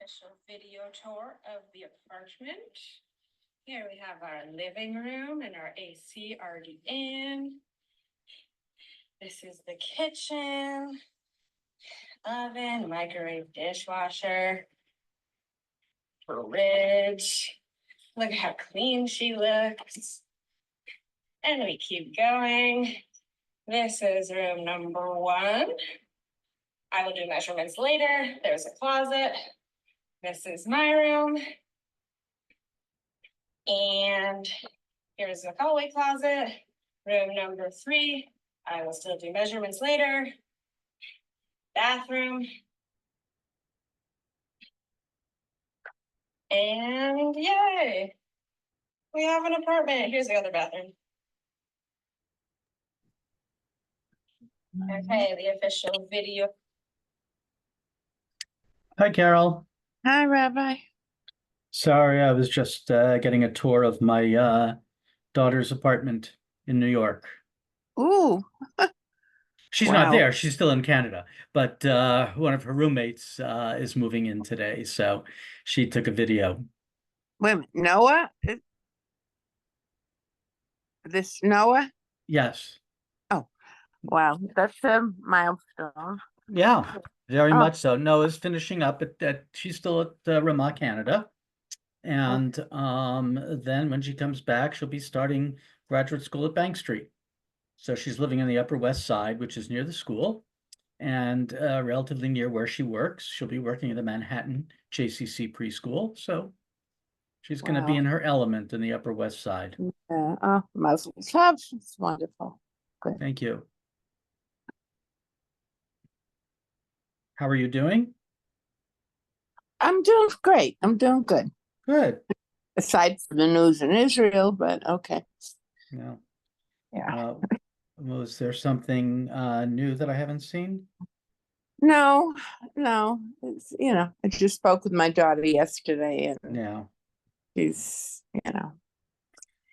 official video tour of the apartment. Here we have our living room and our AC already in. This is the kitchen, oven, microwave, dishwasher, fridge. Look how clean she looks. And we keep going. This is room number 1. I will do measurements later. There's a closet. This is my room. And here's the hallway closet. Room number 3. I will still do measurements later. Bathroom. And yay! We have an apartment. Here's the other bathroom. Okay, the official video. Hi, Carol. Hi, Rabbi. Sorry, I was just getting a tour of my daughter's apartment in New York. Ooh, She's not there. She's still in Canada. But one of her roommates is moving in today. So she took a video. wait a minute, Noah? This Noah? Yes. Oh, wow, that's a milestone. Yeah, very Oh. much so. Noah's finishing up she's still at Ramah, Canada. And then when she comes back, she'll be starting graduate school at Bank Street. So she's living on the Upper West Side, which is near the school and relatively near where she works. She'll be working at the Manhattan JCC preschool. So she's going to be in her element in the Upper West Side. Yeah, oh, Mazel tov. It's wonderful. Good. Thank you. How are you doing? I'm doing great. I'm doing good. Good. Aside from the news in Israel, but okay. Yeah. Yeah. Was there something new that I haven't seen? No. It's, I just spoke with my daughter yesterday, and Yeah. she's, and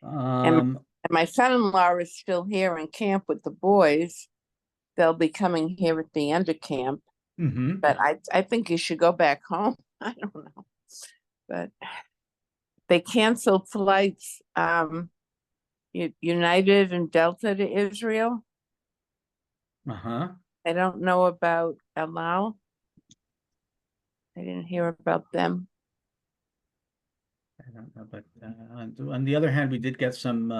Um, my son-in-law is still here in camp with the boys. They'll be coming here at the end of camp, but I think you should go back home. I don't know, but they canceled flights, United and Delta to Israel. Uh-huh. I don't know about El Al. I didn't hear about them. I don't know, but on the other hand, we did get some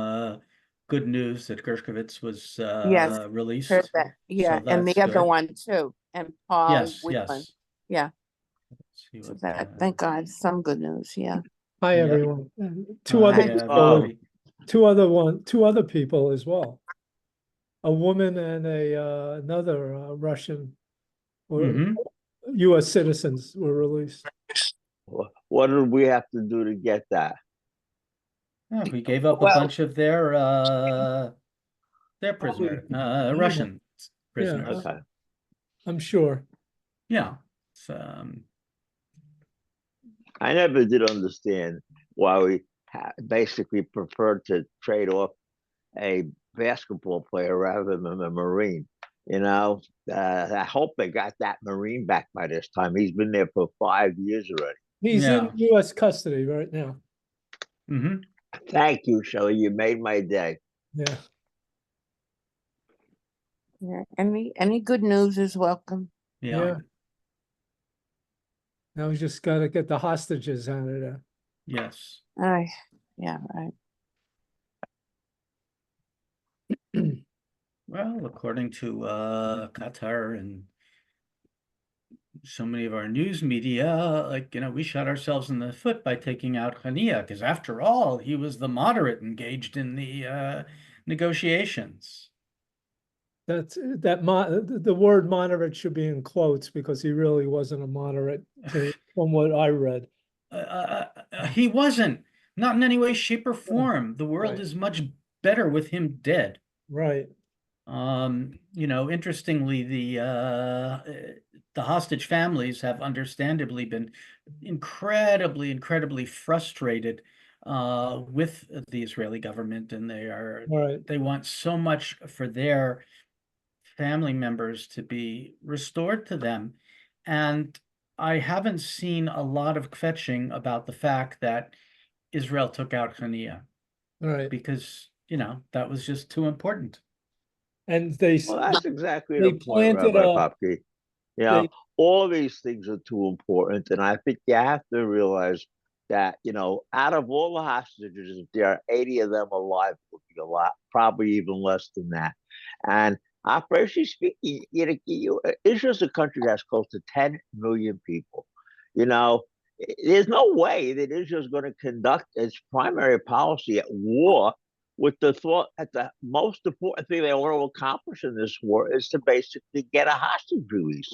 good news that Gershkovitz was Yes, released. heard that. Yeah, So and the that's other good. one too, and Paul Yes, Whitman. yes. Yeah, Let's see so what, that, thank God, some good news. Yeah. Hi, Yeah. everyone. Two other people as well. A woman and another Russian or U.S. citizens were released. What did we have to do to get that? Yeah, we gave up a bunch of their Russian prisoners. Yeah, Okay. I'm sure. Yeah. I never did understand why we basically preferred to trade off a basketball player rather than a Marine. I hope they got that Marine back by this time. He's been there for 5 years already. He's in U.S. custody right now. Thank you, Shelley. You made my day. Yeah. Yeah. Any good news is welcome. Yeah. Now we just got to get the hostages out of there. Yes. Yeah, right. Well, according to Qatar and so many of our news media, we shot ourselves in the foot by taking out Hania, because after all, he was the moderate engaged in the negotiations. The word moderate should be in quotes because he really wasn't a moderate from what I read. He wasn't, not in any way, shape, or form. The world is much better with him dead. Right. Interestingly, the hostage families have understandably been incredibly frustrated with the Israeli government, and they want so much for their family members to be restored to them. And I haven't seen a lot of kvetching about the fact that Israel took out Hania Right. because, you know, that was just too important. And Well, that's exactly they the point, planted Rabbi a, Popke. You know, they, all these things are too important. And I think you have to realize that, you know, out of all the hostages, if there are 80 of them alive, it would be a lot, probably even less than that. And operationally speaking, Israel's a country that's close to 10 million people. You know, there's no way that Israel's going to conduct its primary policy at war with the thought that the most important thing they want to accomplish in this war is to basically get a hostage release.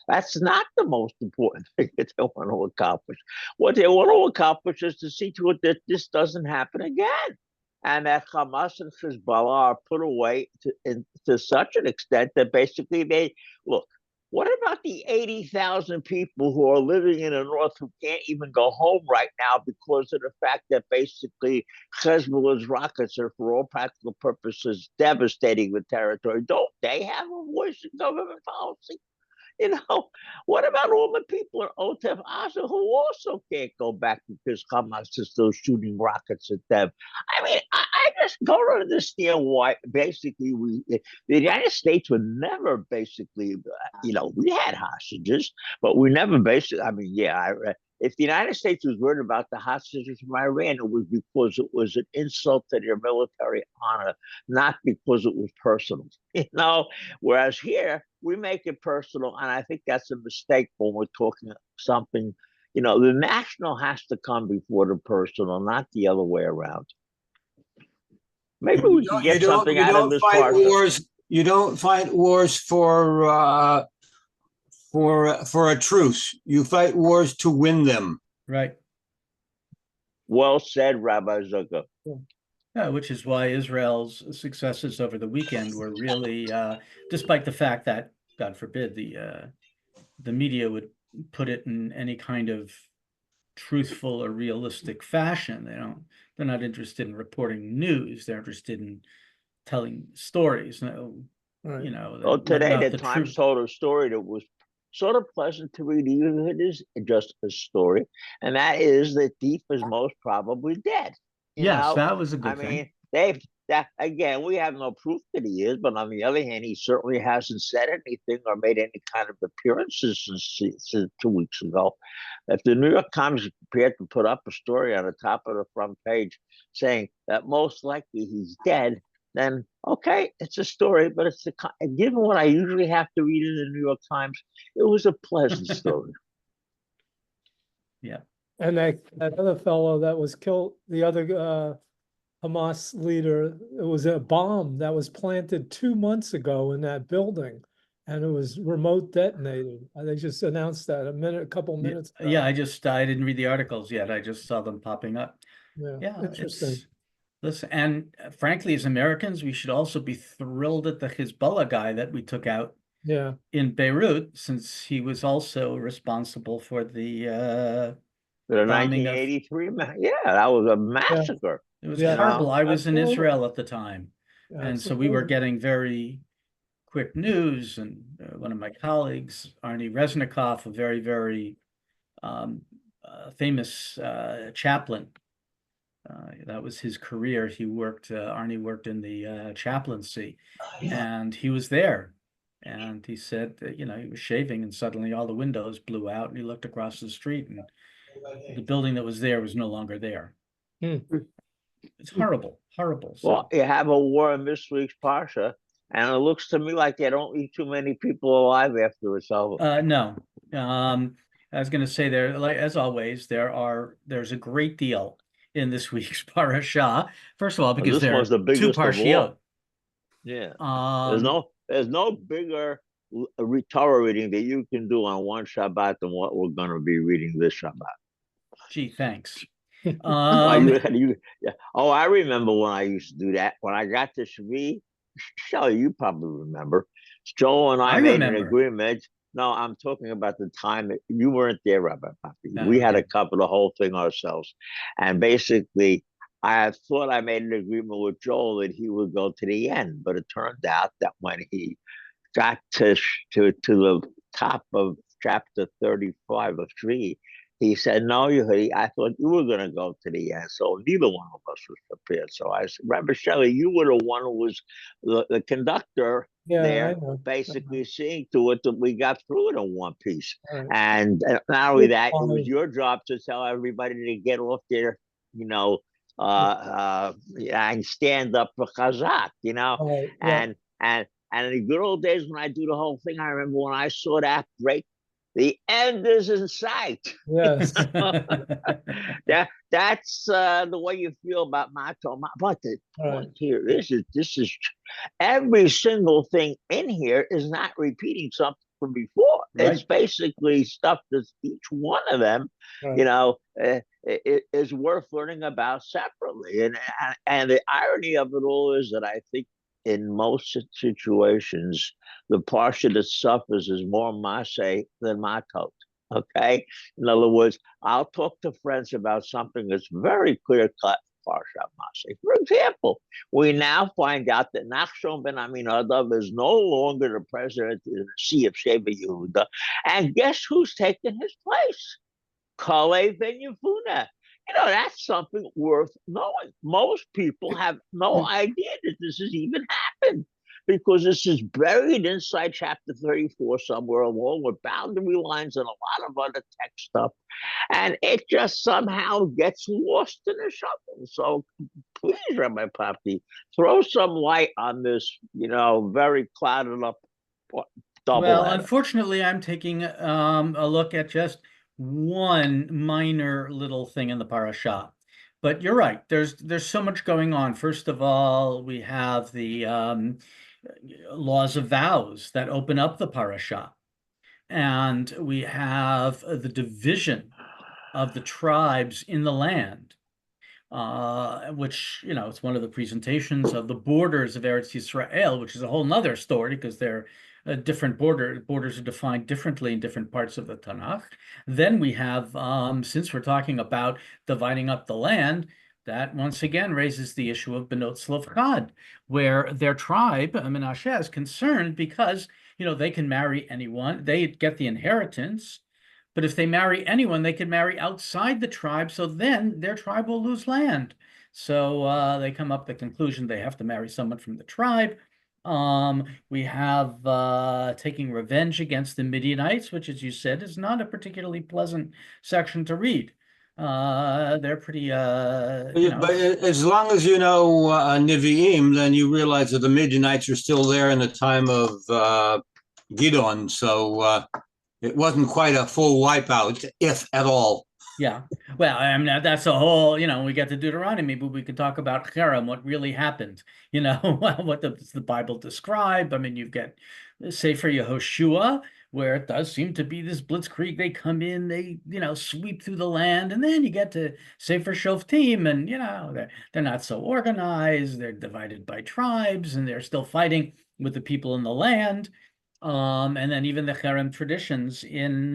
That's not the most important thing that they want to accomplish. What they want to accomplish is to see to it that this doesn't happen again. And that Hamas and Hezbollah are put away to such an extent that basically they look. What about the 80,000 people who are living in the north who can't even go home right now because of the fact that basically Hezbollah's rockets are, for all practical purposes, devastating the territory? Don't they have a voice in government policy? You know, what about all the people in Otef Asa who also can't go back because Hamas is still shooting rockets at them? I mean, I just don't understand why basically the United States would never basically, you know, we had hostages, but we never basically, I mean, yeah, if the United States was worried about the hostages from Iran, it was because it was an insult to their military honor, not because it was personal. You know, whereas here we make it personal, and I think that's a mistake when we're talking something. You know, the national has to come before the personal, not the other way around. Maybe we can get something out of this fight parsha. wars. You don't fight wars for a truce. You fight wars to win them. Right. Well said, Rabbi Zucker. Yeah, which is why Israel's successes over the weekend were really, despite the fact that, God forbid, the media would put it in any kind of truthful or realistic fashion. They're not interested in reporting news. They're interested in telling stories. right. You know, Well, today not the Times truth. told a story that was sort of pleasant to read, even if it is just a story, and that is that Deep is most probably dead. You Yes, know, that was a I good thing. mean, that again, we have no proof that he is, but on the other hand, he certainly hasn't said anything or made any kind of appearances since 2 weeks ago. If the New York Times is prepared to put up a story on the top of the front page saying that most likely he's dead, then okay, it's a story, but given what I usually have to read in the New York Times, it was a pleasant story. Yeah. And that other fellow that was killed, the other Hamas leader, it was a bomb that was planted 2 months ago in that building, and it was remote detonated. They just announced that a couple minutes ago. Yeah, I didn't read the articles yet. I just saw them popping up. Yeah, Interesting. listen, and frankly, as Americans, we should also be thrilled at the Hezbollah guy that we took out Yeah. in Beirut, since he was also responsible for the The bombing of 1983, yeah, that was a massacre. It was Yeah. horrible. I was in Absolutely. Israel at the time, and so we were Absolutely. getting very quick news. And one of my colleagues, Arnie Reznikov, a very, very famous chaplain, that was his career. Arnie worked in the chaplaincy, and he was there. And he said that, you know, he was shaving and suddenly all the windows blew out, and he looked across the street and the building that was there was no longer there. Hmm. It's horrible, horrible. Well, you have a war in this week's Parsha, and it looks to me like they don't leave too many people alive after it's over. No. I was going to say there, like as always, there's a great deal in this week's parasha. First of all, because This there one's are the two biggest of parshiot. all. Yeah. There's no bigger Torah reading that you can do on one Shabbat than what we're going to be reading this Shabbat. Gee, thanks. Yeah. Oh, I remember when I used to do that. When I got to Shvi, Shelley, you probably remember. Joel and I made an agreement. No, I'm talking about the time that you weren't there, Rabbi Papi. No, we had okay. to cover the whole thing ourselves. And basically, I thought I made an agreement with Joel that he would go to the end, but it turned out that when he got to the top of chapter 35 of Shvi, he said, no, I thought you were going to go to the end. So neither one of us was prepared. So I said, Rabbi Shelley, you were the one who was the conductor Yeah, I there, know. basically seeing to it that we got through it in one piece. Right. And not only It's that, it was fine. your job to tell everybody to get off their, and stand up for Chazak, Right, yeah, and in the good old days when I do the whole thing, I remember when I saw that break, the end is in sight. yes, That's the way you feel about Mato. But the right, point here this is every single thing in here is not repeating something from before. It's Right. basically stuff that each one of them, right. is worth learning about separately. And the irony of it all is that I think in most situations, the parsha that suffers is more maseh than matot. Okay, in other words, I'll talk to friends about something that's very clear cut. Parsha maseh. For example, we now find out that Nachshon ben Aminadav is no longer the president of the Sea of Sheba Yehuda, and guess who's taken his place? Kalev ben Yefuna. That's something worth knowing. Most people have no idea that this has even happened because this is buried inside chapter 34 somewhere, along with boundary lines and a lot of other text stuff. And it just somehow gets lost in the shuffle. So please, Rabbi Papi, throw some light on this, very clouded up double Well, header. unfortunately, I'm taking a look at just one minor little thing in the parasha. But you're right. There's so much going on. First of all, we have the laws of vows that open up the parasha, and we have the division of the tribes in the land, which, it's one of the presentations of the borders of Eretz Yisrael, which is a whole nother story because they're different borders are defined differently in different parts of the Tanakh. Then we have, since we're talking about dividing up the land, that once again raises the issue of Benot Tzlov, where their tribe, Menashe, is concerned because, they can marry anyone, they get the inheritance. But if they marry anyone, they can marry outside the tribe. So then their tribe will lose land. So they come up the conclusion they have to marry someone from the tribe. We have taking revenge against the Midianites, which, as you said, is not a particularly pleasant section to read. They're pretty, But as long as you know Nevi'im, then you realize that the Midianites are still there in the time of Gidon. So it wasn't quite a full wipeout, if at all. Yeah. Well, I mean, that's a whole, we get to Deuteronomy, but we could talk about Cherem, what really happened, what does the Bible describe? I mean, you've got Sefer Yehoshua, where it does seem to be this blitzkrieg. They come in, they, sweep through the land, and then you get to Sefer Shoftim, and, they're not so organized. They're divided by tribes, and they're still fighting with the people in the land. And then even the Cherem traditions in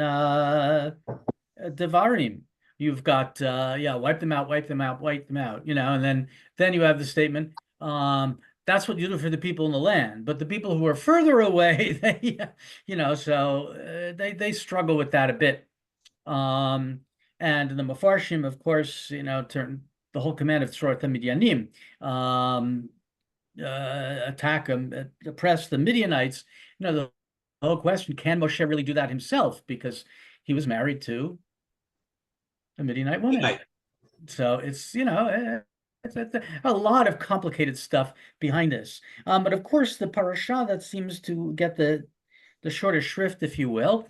Devarim. You've got wipe them out, wipe them out, wipe them out, and then you have the statement, that's what you do for the people in the land. But the people who are further away, they struggle with that a bit. And the Mefarshim, of course, turn the whole command of Tzroat Midyanim, attack them, oppress the Midianites. The whole question, can Moshe really do that himself? Because he was married to a Midianite woman. Right. So it's, it's a lot of complicated stuff behind this. But of course, the parasha that seems to get the shortest shrift, if you will,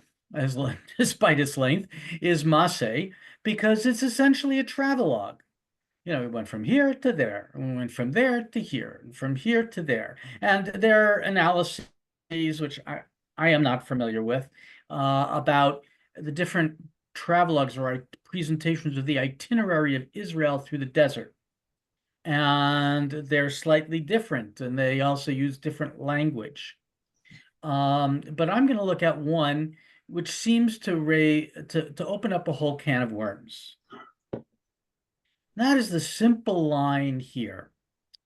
despite its length, is Maseh, because it's essentially a travelogue. We went from here to there, and we went from there to here, and from here to there. And there are analyses, which I am not familiar with, about the different travelogues or presentations of the itinerary of Israel through the desert. And they're slightly different, and they also use different language. But I'm going to look at one which seems to open up a whole can of worms. That is the simple line here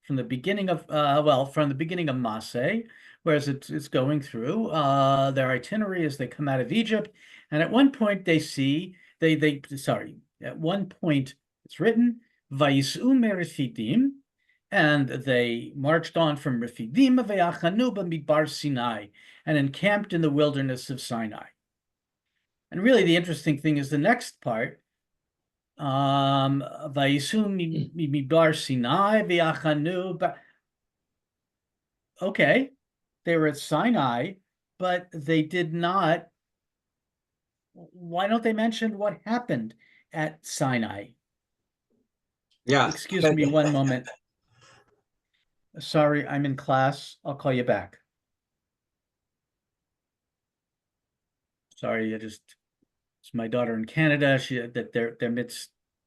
from the beginning of Maseh, whereas it's going through their itinerary as they come out of Egypt. And at one point at one point it's written, Vayisu meRefidim, and they marched on from Refidim ve'achanu b'midbar Sinai, and encamped in the wilderness of Sinai. And really the interesting thing is the next part, Vayisu midbar Sinai ve'achanu. Okay, they were at Sinai, but they did not. Why don't they mention what happened at Sinai? Yeah. Excuse me one moment. Sorry, I'm in class. I'll call you back. Sorry, it's my daughter in Canada. They're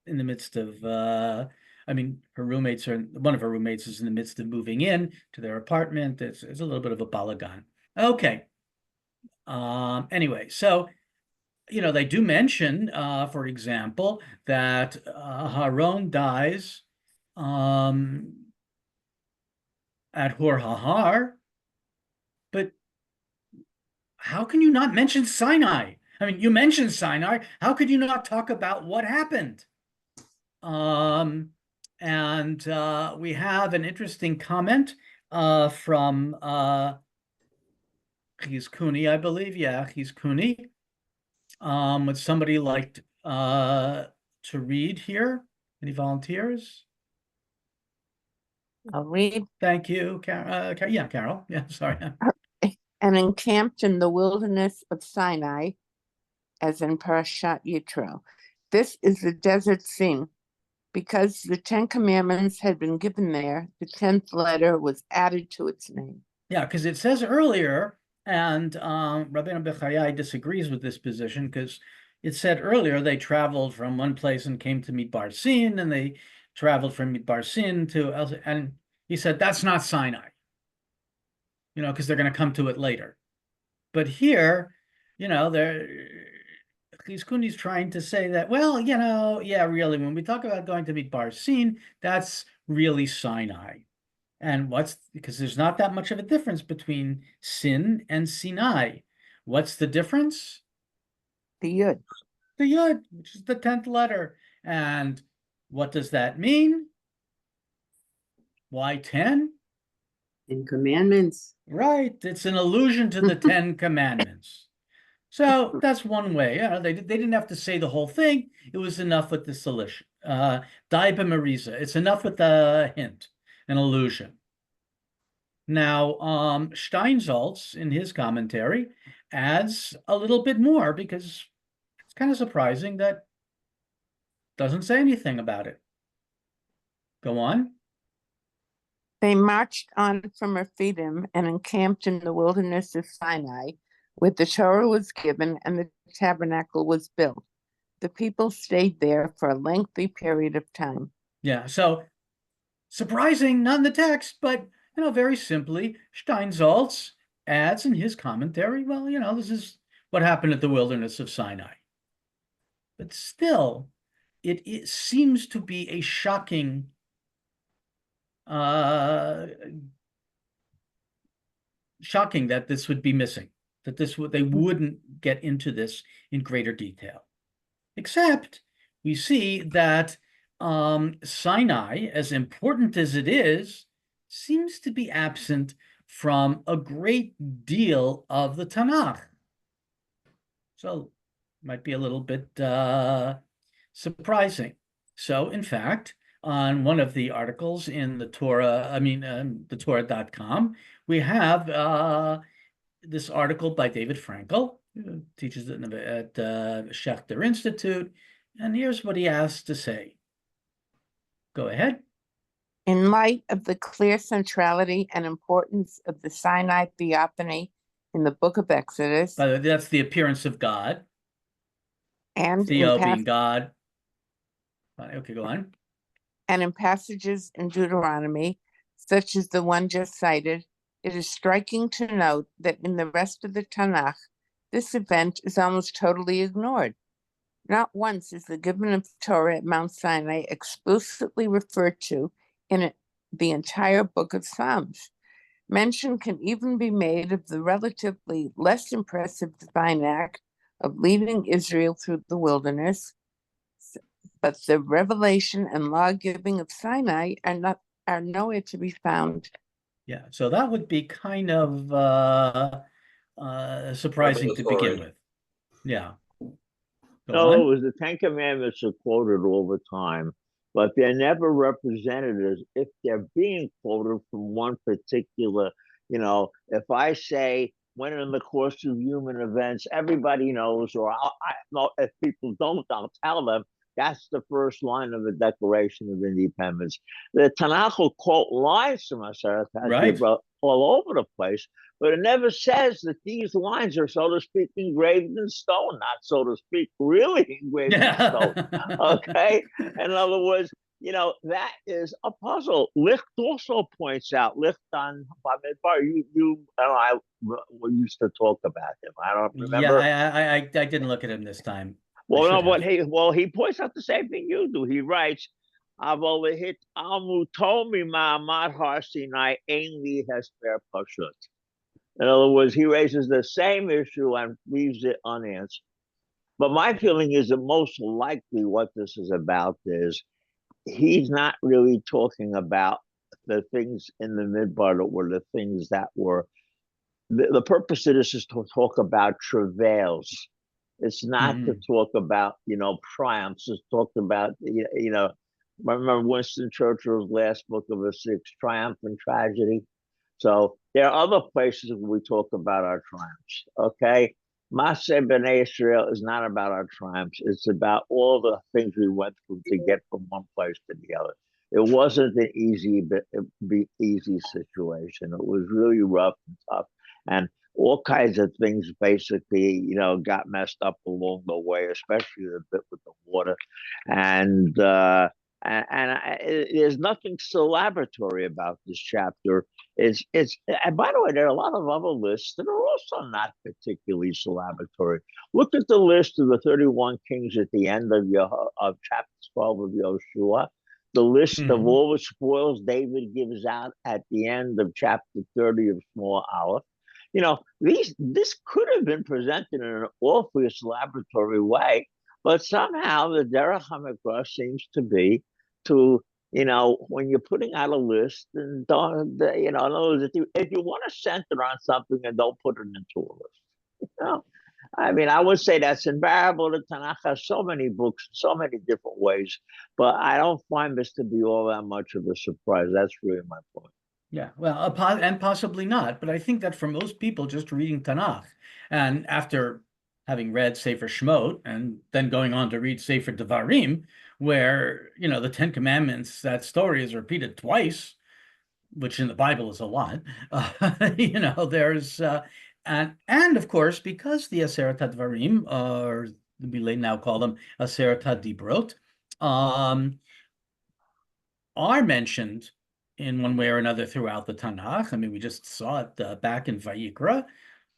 in the midst of one of her roommates is in the midst of moving in to their apartment. It's a little bit of a balagan. Okay. Anyway, so they do mention, for example, that Haron dies at Hor Hahar, but how can you not mention Sinai? I mean, you mentioned Sinai. How could you not talk about what happened? And we have an interesting comment from Chizkuni, I believe. Yeah, Chizkuni. Would somebody like to read here? Any volunteers? I'll read. Thank you, yeah, Carol. Yeah, sorry. And encamped in the wilderness of Sinai, as in Parashat Yitro. This is the desert scene. Because the 10 Commandments had been given there, the 10th letter was added to its name. Yeah, because it says earlier, and Rabbeinu Bechayai disagrees with this position, because it said earlier they traveled from one place and came to Midbar Sin, and they traveled from Midbar Sin and he said that's not Sinai, because they're going to come to it later. But here, Chizkuni's trying to say that, well, yeah, really, when we talk about going to Midbar Sin, that's really Sinai. And because there's not that much of a difference between Sin and Sinai. What's the difference? The Yud. The Yud, which is the 10th letter. And what does that mean? Why 10? And commandments. Right. It's an allusion to the 10 commandments. So that's one way. They didn't have to say the whole thing. It was enough with the solution. Dai b'meriza. It's enough with the hint, an allusion. Now, Steinsaltz, in his commentary, adds a little bit more, because it's kind of surprising that it doesn't say anything about it. Go on. They marched on from Rephidim and encamped in the wilderness of Sinai, where the Torah was given and the tabernacle was built. The people stayed there for a lengthy period of time. Yeah, so surprising, not in the text, but very simply, Steinsaltz adds in his commentary, well, this is what happened at the wilderness of Sinai. But still, it seems to be a shocking that this would be missing, that they wouldn't get into this in greater detail. Except we see that Sinai, as important as it is, seems to be absent from a great deal of the Tanakh. So might be a little bit surprising. So in fact, on one of the articles in the Torah, the Torah.com, we have this article by David Frankel, who teaches at Schechter Institute, and here's what he has to say. Go ahead. In light of the clear centrality and importance of the Sinai theophany in the book of Exodus. By the way, that's the appearance of God. And Theo being God. Okay, go on. And in passages in Deuteronomy, such as the one just cited, it is striking to note that in the rest of the Tanakh, this event is almost totally ignored. Not once is the giving of Torah at Mount Sinai explicitly referred to in the entire book of Psalms. Mention can even be made of the relatively less impressive divine act of leading Israel through the wilderness, but the revelation and law-giving of Sinai are nowhere to be found. Yeah, so that would be kind of surprising to begin Revelatory. with. Yeah. Go No, on. it was the Ten Commandments are quoted all the time, but they're never represented as if they're being quoted from one particular, if I say, when in the course of human events, everybody knows, or I know if people don't, I'll tell them. That's the first line of the Declaration of Independence. The Tanakh will quote lines from Aseret Right. all over the place, but it never says that these lines are, so to speak, engraved in stone, not so to speak, really engraved in stone. Okay? In other words, that is a puzzle. Licht also points out, Licht on Bamidbar, you and I we used to talk about him. I don't remember. Yeah, I didn't look at him this time. Well, no, but he points out the same thing you do. He writes, "Avolehit almu tomi ma'amad har Sinai ein li hesper pashut." In other words, he raises the same issue and leaves it unanswered. But my feeling is that most likely what this is about is he's not really talking about the things in the midbar that were the things that were the purpose of this is to talk about travails. It's not to talk about, triumphs. It's talked about, I remember Winston Churchill's last book of the six, Triumph and Tragedy. So there are other places where we talk about our triumphs, okay? Maseh B'nai Israel is not about our triumphs. It's about all the things we went through to get from one place to the other. It wasn't an easy situation. It was really rough and tough. And all kinds of things basically, got messed up along the way, especially the bit with the water. And there's nothing celebratory about this chapter. And by the way, there are a lot of other lists that are also not particularly celebratory. Look at the list of the 31 kings at the end of chapter 12 of Yoshua. The list of all the spoils David gives out at the end of chapter 30 of Small Aleph. This could have been presented in an awfully celebratory way, but somehow the Derech HaMikra seems to be to, when you're putting out a list, and don't, in other words, if you want to center on something and don't put it into a list, I mean, I would say that's invariable. The Tanakh has so many books, so many different ways, but I don't find this to be all that much of a surprise. That's really my point. Yeah, well, and possibly not, but I think that for most people just reading Tanakh, and after having read Sefer Shemot and then going on to read Sefer Devarim, where, the Ten Commandments, that story is repeated twice, which in the Bible is a lot, there's, and of course, because the Aseret HaDvarim, or we now call them Aseret HaDibrot, are mentioned in one way or another throughout the Tanakh. I mean, we just saw it back in Vayikra,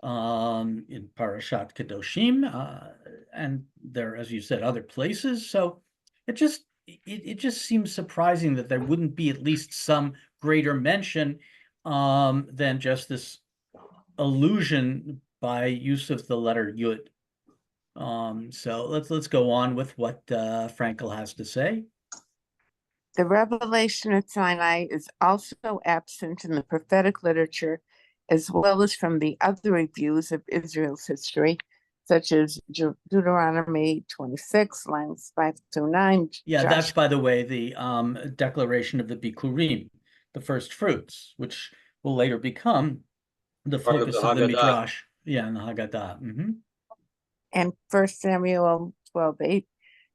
in Parashat Kedoshim, and there, as you said, other places. So it just seems surprising that there wouldn't be at least some greater mention than just this allusion by use of the letter Yud. So let's go on with what Frankel has to say. The revelation of Sinai is also absent in the prophetic literature, as well as from the other reviews of Israel's history, such as Deuteronomy 26, lines 5 through 9. Yeah, that's, by the way, the declaration of the Bikurim, the first fruits, which will later become the focus of the Midrash. Yeah, and the Haggadah. And 1 Samuel 12:8.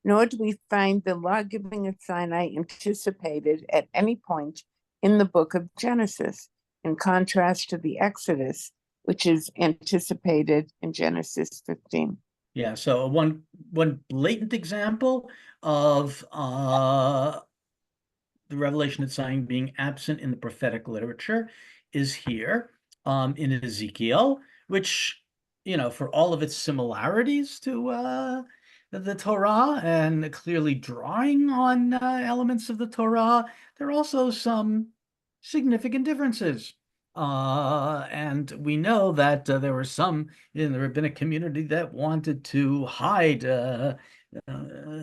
Nor do we find the law-giving of Sinai anticipated at any point in the book of Genesis, in contrast to the Exodus, which is anticipated in Genesis 15. Yeah, so one blatant example of the revelation of Sinai being absent in the prophetic literature is here in Ezekiel, which, for all of its similarities to the Torah and clearly drawing on elements of the Torah, there are also some significant differences. And we know that there were some in the rabbinic community that wanted to hide the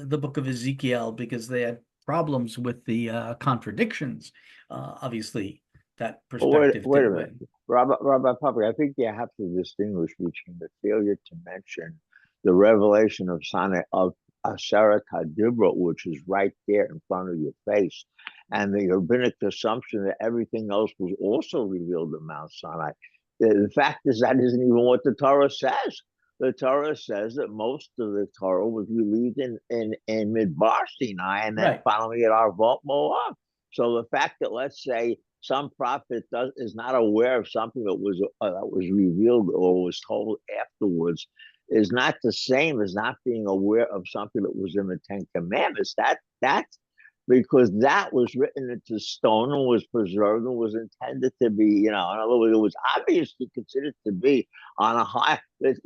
book of Ezekiel because they had problems with the contradictions. Obviously, that Well, wait, perspective wait a didn't minute. win. Rabbi Puppy, I think you have to distinguish between the failure to mention the revelation of Sinai of Aseret HaDibra, which is right there in front of your face, and the rabbinic assumption that everything else was also revealed in Mount Sinai. The fact is that isn't even what the Torah says. The Torah says that most of the Torah was released in Midbar Sinai and then Right. finally at Arvot Moab. So the fact that, let's say, some prophet is not aware of something that was revealed or was told afterwards is not the same as not being aware of something that was in the Ten Commandments. That's because that was written into stone and was preserved and was intended to be, in other words, it was obviously considered to be on a high, it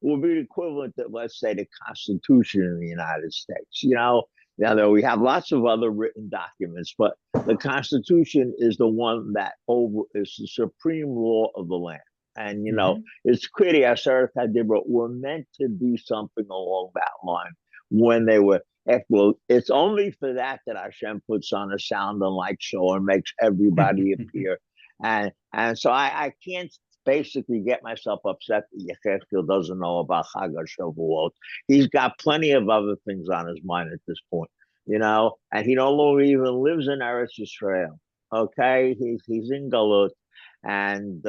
would be the equivalent to, let's say, the Constitution in the United States. Now, though we have lots of other written documents, but the Constitution is the one that is the supreme law of the land. And, it's clear the Aseret HaDibra were meant to be something along that line when they were. It's only for that Hashem puts on a sound and light show and makes everybody appear. And so I can't basically get myself upset that Yechezkel doesn't know about Chag HaShavuot. He's got plenty of other things on his mind at this point, and he no longer even lives in Eretz Yisrael. Okay, he's in Galut. And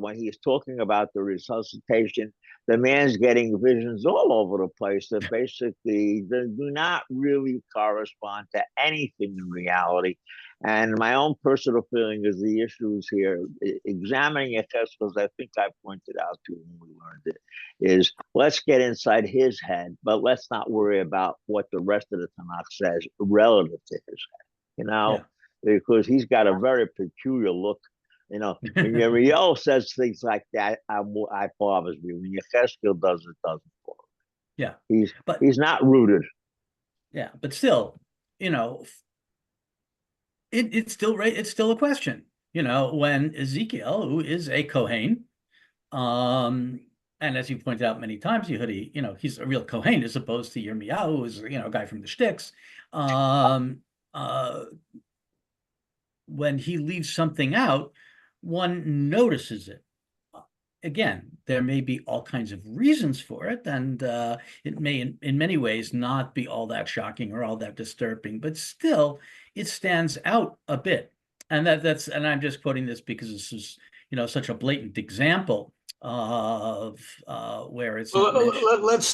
when he's talking about the resuscitation, the man's getting visions all over the place that basically do not really correspond to anything in reality. And my own personal feeling is the issues here, examining Yechezkel, as I think I pointed out to when we learned it, is let's get inside his head, but let's not worry about what the rest of the Tanakh says relative to his head, because he's got a very peculiar look. When Yeriel says things like that, I bothers me. When Yechezkel does it, doesn't bother me. Yeah. He's not rooted. Yeah, but still, it's still a question. When Ezekiel, who is a Kohen, and as you pointed out many times, Yehudi, he's a real Kohen as opposed to Yirmiyahu, who's a guy from the shticks. When he leaves something out, one notices it. Again, there may be all kinds of reasons for it, and it may in many ways not be all that shocking or all that disturbing, but still it stands out a bit. And and I'm just quoting this because this is such a blatant example of where it's not mentioned. Let's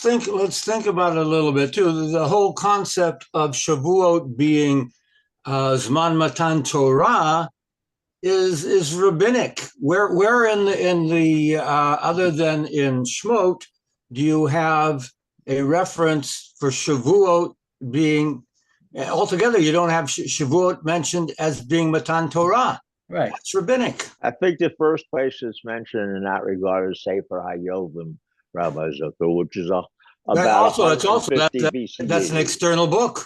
think about it a little bit too. The whole concept of Shavuot being Zman Matan Torah is rabbinic. Where in the other than in Shmot do you have a reference for Shavuot being altogether? You don't have Shavuot mentioned as being Matan Torah. Right. That's rabbinic. I think the first place it's mentioned in that regard is Sefer HaYovim, Rabbi Zucker, which is about it's also that's an external book.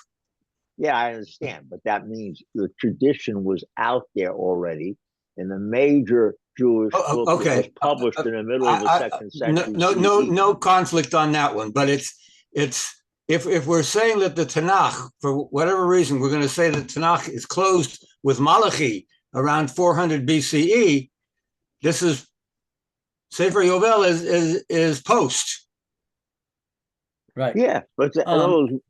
Yeah, I understand, but that means the tradition was out there already in the major Jewish book that was published in the middle of the second century. No conflict on that one, but it's if we're saying that the Tanakh, for whatever reason, we're going to say that Tanakh is closed with Malachi around 400 BCE. This is Sefer Yovel is post. Right. Yeah, but don't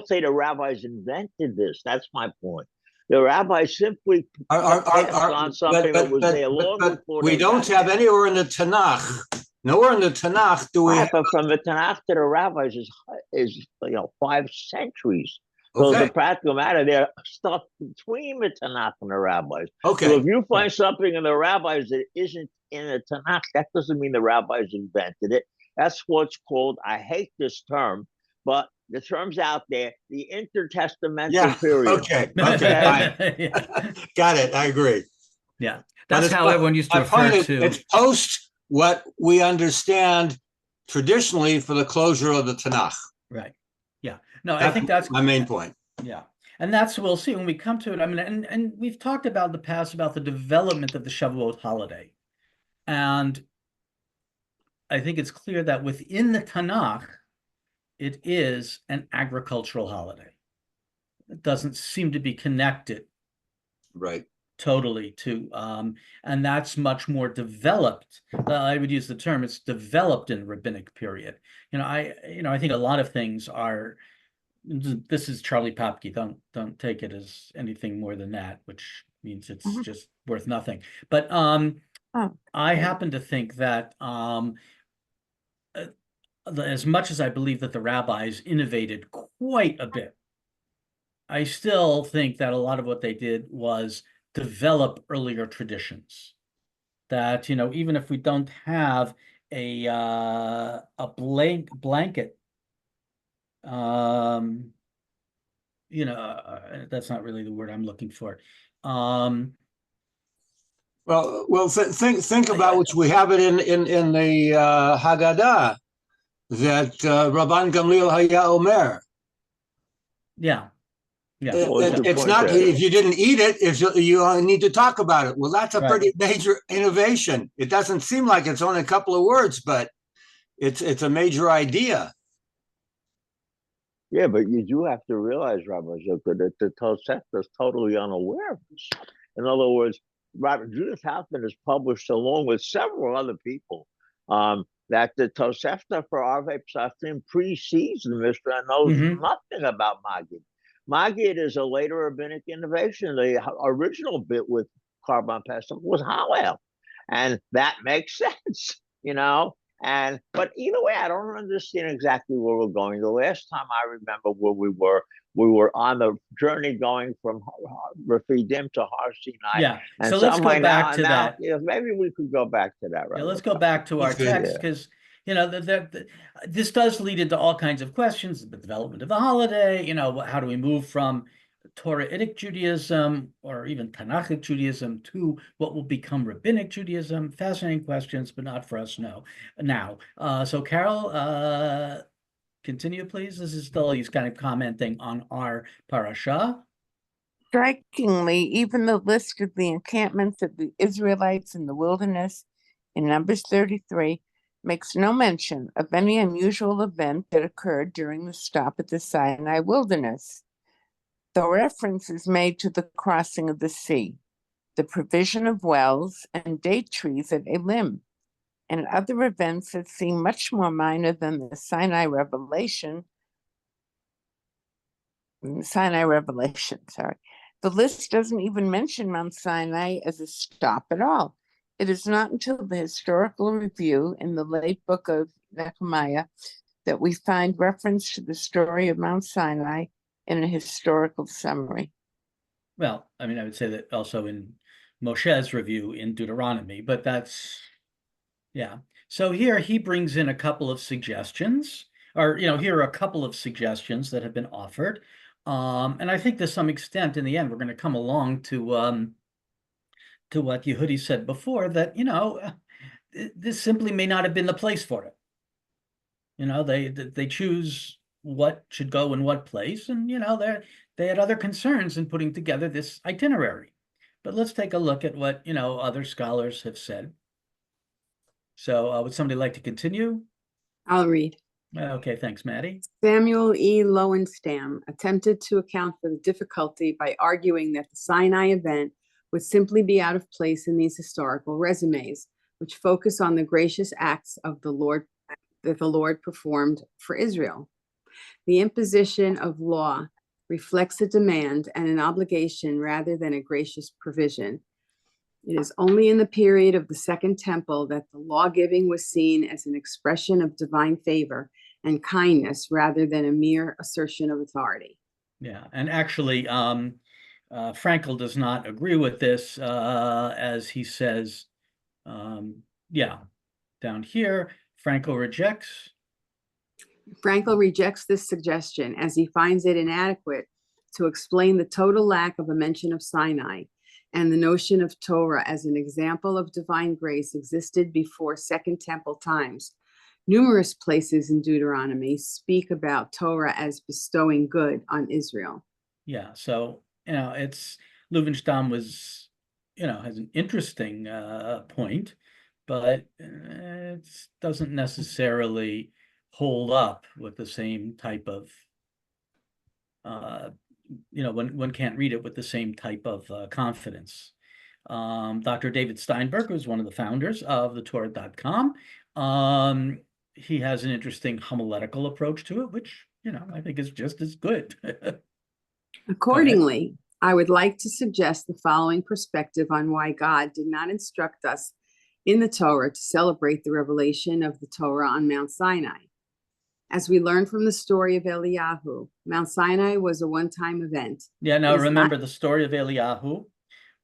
say the rabbis invented this. That's my point. The rabbis simply on something that was there long before. We don't have anywhere in the Tanakh. Nowhere in the Tanakh do we. But from the Tanakh to the rabbis is 5 centuries. So the practical matter, there's stuff between the Tanakh and the rabbis. Okay. So if you find something in the rabbis that isn't in the Tanakh, that doesn't mean the rabbis invented it. That's what's called, I hate this term, but the term's out there, the intertestamental period. Okay. Got it. I agree. Yeah. That's how everyone used to refer to. It's post what we understand traditionally for the closure of the Tanakh. Right. Yeah. No, I think that's my main point. Yeah. And that's, we'll see when we come to it. I mean, and we've talked about in the past about the development of the Shavuot holiday. And I think it's clear that within the Tanakh, it is an agricultural holiday. It doesn't seem to be connected Right. totally to, and that's much more developed. I would use the term, it's developed in the rabbinic period. I think a lot of things are, this is Charlie Popke, don't take it as anything more than that, which means it's just worth nothing. But I happen to think that as much as I believe that the rabbis innovated quite a bit, I still think that a lot of what they did was develop earlier traditions. That, even if we don't have a blanket, that's not really the word I'm looking for. Well, think about which we have it in the Haggadah that Rabban Gamliel Haya Omer. Yeah. It's not if you didn't eat it, if you need to talk about it. Well, that's a pretty major innovation. It doesn't seem like it's only a couple of words, but it's a major idea. Yeah, but you do have to realize, Rabbi Zucker, that the Tosefta is totally unaware of this. In other words, Judith Hoffman has published, along with several other people, that the Tosefta for Arvei Psachim precedes the Mishnah and knows nothing about Magid. Magid is a later rabbinic innovation. The original bit with Karban Pesach was Hallel, and that makes sense, But either way, I don't understand exactly where we're going. The last time I remember where we were on the journey going from Refidim to Har Sinai. Yeah, so let's go back to that. Yeah, maybe we could go back to that. Right? Yeah, let's go back to our text, because this does lead into all kinds of questions: the development of the holiday. How do we move from Torahitic Judaism or even Tanakhic Judaism to what will become Rabbinic Judaism? Fascinating questions, but not for us now. So Carol, continue, please. This is still, he's kind of commenting on our parasha. Strikingly, even the list of the encampments of the Israelites in the wilderness in Numbers 33 makes no mention of any unusual event that occurred during the stop at the Sinai wilderness. The reference is made to the crossing of the sea, the provision of wells, and date trees at Elim, and other events that seem much more minor than the Sinai revelation. The list doesn't even mention Mount Sinai as a stop at all. It is not until the historical review in the late book of Nehemiah that we find reference to the story of Mount Sinai in a historical summary. Well, I would say that also in Moshe's review in Deuteronomy, but yeah. So here he brings in a couple of suggestions, or, here are a couple of suggestions that have been offered. And I think to some extent, in the end, we're going to come along to what Yehudi said before, that, this simply may not have been the place for it. They choose what should go in what place, and, they had other concerns in putting together this itinerary. But let's take a look at what, other scholars have said. So would somebody like to continue? I'll read. Okay, thanks, Maddie. Samuel E. Lowenstam attempted to account for the difficulty by arguing that the Sinai event would simply be out of place in these historical resumes, which focus on the gracious acts of the Lord that the Lord performed for Israel. The imposition of law reflects a demand and an obligation rather than a gracious provision. It is only in the period of the Second Temple that the law-giving was seen as an expression of divine favor and kindness rather than a mere assertion of authority. Yeah, and actually, Frankel does not agree with this, as he says, down here, Frankel rejects this suggestion as he finds it inadequate to explain the total lack of a mention of Sinai, and the notion of Torah as an example of divine grace existed before Second Temple times. Numerous places in Deuteronomy speak about Torah as bestowing good on Israel. Yeah, so, it's Löwenstam was, has an interesting point, but it doesn't necessarily hold up with the same type of one can't read it with the same type of confidence. Dr. David Steinberg was one of the founders of the Torah.com. He has an interesting homiletical approach to it, which, I think is just as good. Accordingly, I would like to suggest the following perspective on why God did not instruct us in the Torah to celebrate the revelation of the Torah on Mount Sinai. As we learn from the story of Eliyahu, Mount Sinai was a one-time event. Yeah, now remember the story of Eliyahu,